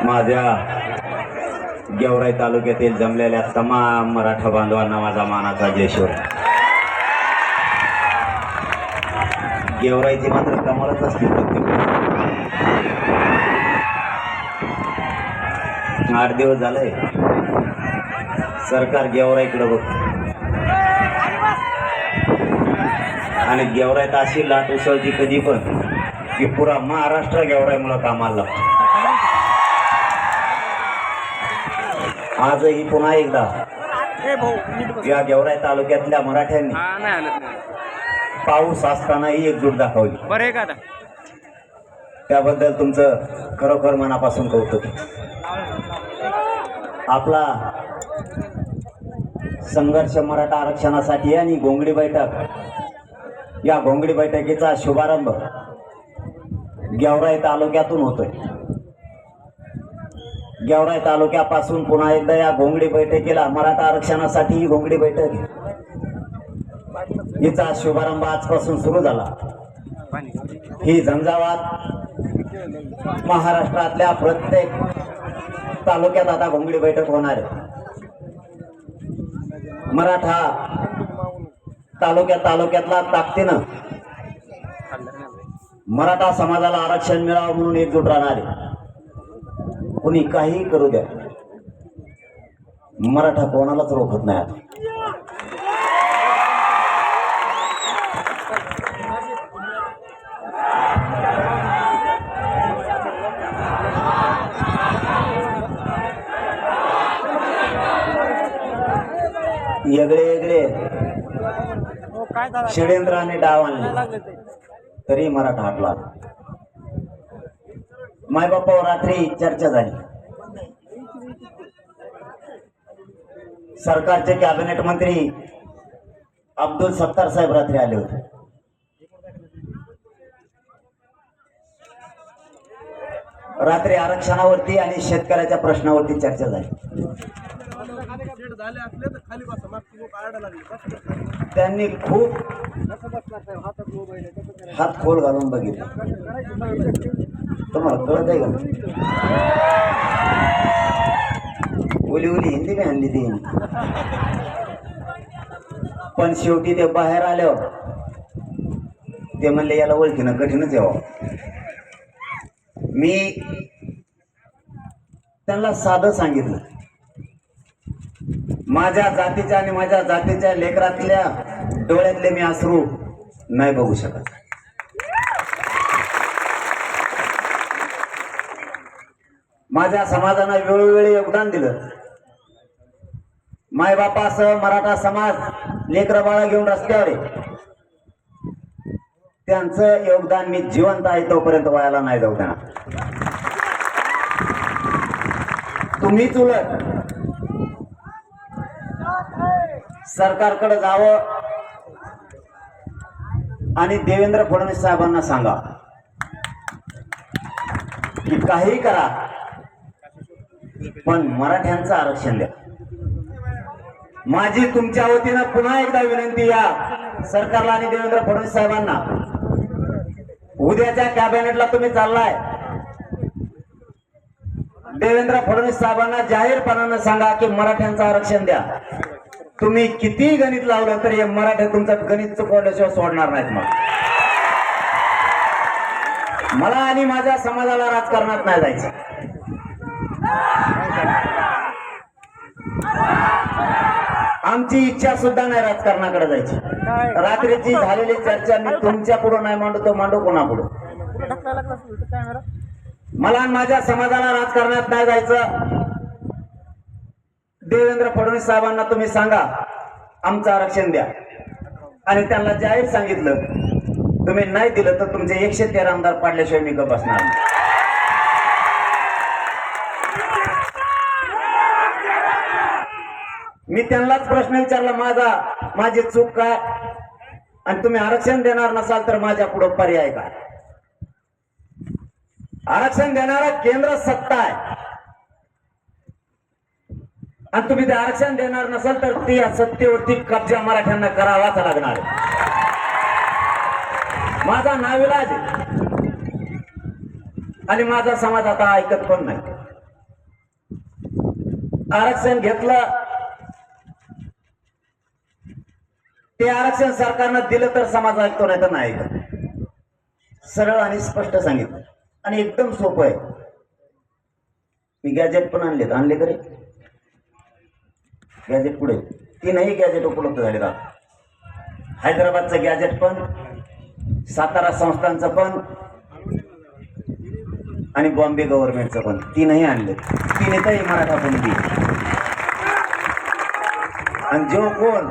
माझ्या गेवराई तालुक्यातील जमलेल्या तमाम मराठा बांधवांना माझा मानाचा जयश्वर. गेवराईची मात्र कमालच असते. 8 दिवस झाले सरकार गेवराईकडे बघ, आणि गेवराईत अशी लाट उसळती कधी पण की पुरा महाराष्ट्र गेवराईमुळे कामाला लागतो. आजही पुन्हा एकदा या गेवराई तालुक्यातल्या मराठ्यांनी पाऊस असतानाही एकजूट दाखवली. बरं का? त्याबद्दल तुमचं खरोखर मनापासून कौतुक. आपला संघर्ष मराठा आरक्षणासाठी आणि घोंगडी बैठक, या घोंगडी बैठकीचा शुभारंभ गेवराई तालुक्यातून होतोय. गेवराई तालुक्यापासून पुन्हा एकदा या घोंगडी बैठकीला, मराठा आरक्षणासाठी ही घोंगडी बैठक हिचा शुभारंभ आजपासून सुरू झाला. ही झंझावात महाराष्ट्रातल्या प्रत्येक तालुक्यात आता घोंगडी बैठक होणार आहे. मराठा तालुक्यातला ताकदीनं मराठा समाजाला आरक्षण मिळावं म्हणून एकजूट राहणार आहे. कोणी काही करू द्या, मराठा कोणालाच रोखत नाही. आता वेगळे षड्यंत्राने डाव आणले तरी मराठा हटला. मायबापावर रात्री चर्चा झाली. सरकारचे कॅबिनेट मंत्री अब्दुल सत्तार साहेब रात्री आले होते. रात्री आरक्षणावरती आणि शेतकऱ्याच्या प्रश्नावरती चर्चा झाली. त्यांनी खूप हात खोल घालून बघितलं. तुम्हाला कळत आहे का? ओली हिंदी काय आणली ती, पण शेवटी ते बाहेर आल्यावर ते म्हणले याला ओळखीनं कठीणच यावं. मी त्यांना साधं सांगितलं, माझ्या जातीच्या आणि माझ्या जातीच्या लेकरातल्या डोळ्यातले मी अश्रू नाही बघू शकत. माझ्या समाजानं वेळोवेळी योगदान दिलं. मायबापासह मराठा समाज लेकरं बाळा घेऊन रस्त्यावर आहे. त्यांचं योगदान मी जिवंत आहे तोपर्यंत वायाला नाही जाऊ देणार. तुम्हीच उलट सरकारकडे जावं आणि देवेंद्र फडणवीस साहेबांना सांगा की काही करा, पण मराठ्यांचं आरक्षण द्या. माझी तुमच्या वतीनं पुन्हा एकदा विनंती या सरकारला आणि देवेंद्र फडणवीस साहेबांना, उद्याच्या कॅबिनेटला तुम्ही चाललाय, देवेंद्र फडणवीस साहेबांना जाहीरपणानं सांगा की मराठ्यांचं आरक्षण द्या. तुम्ही किती गणित लावलं तरी हे मराठे तुमचं गणित चुकवल्याशिवाय सोडणार नाहीत. मला आणि माझ्या समाजाला राजकारणात नाही जायचं. आमची इच्छा सुद्धा नाही राजकारणाकडे जायची. रात्रीची झालेली चर्चा मी तुमच्या पुढे नाही मांडू, तो मांडू कोणा पुढे. मला आणि माझ्या समाजाला राजकारणात नाही जायचं. देवेंद्र फडणवीस साहेबांना तुम्ही सांगा आमचं आरक्षण द्या, आणि त्यांना जाहीर सांगितलं तुम्ही नाही दिलं तर तुमचे 113 आमदार पाडल्याशिवाय मी गप्प बसणार नाही. मी त्यांनाच प्रश्न विचारला, माझी चूक काय, आणि तुम्ही आरक्षण देणार नसाल तर माझ्या पुढे पर्याय काय. आरक्षण देणारा केंद्र सत्ता आहे, आणि तुम्ही ते आरक्षण देणार नसाल तर ती सत्तेवरती कब्जा मराठ्यांना करावाच लागणार. माझा नाविलाज आणि माझा समाज आता ऐकत पण नाही. आरक्षण घेतलं, ते आरक्षण सरकारनं दिलं तर समाज ऐकतो, नाही तर नाही ऐकत. सरळ आणि स्पष्ट सांगितलं आणि एकदम सोपं आहे. मी गॅजेट पण आणले करे गॅजेट पुढे 3ही गॅजेट उपलब्ध झाले. हैदराबादचं गॅजेट पण, सातारा संस्थांचं पण आणि बॉम्बे गव्हर्नमेंटचं पण 3ही आणले. 3ही मराठा बंदी. आणि जो कोण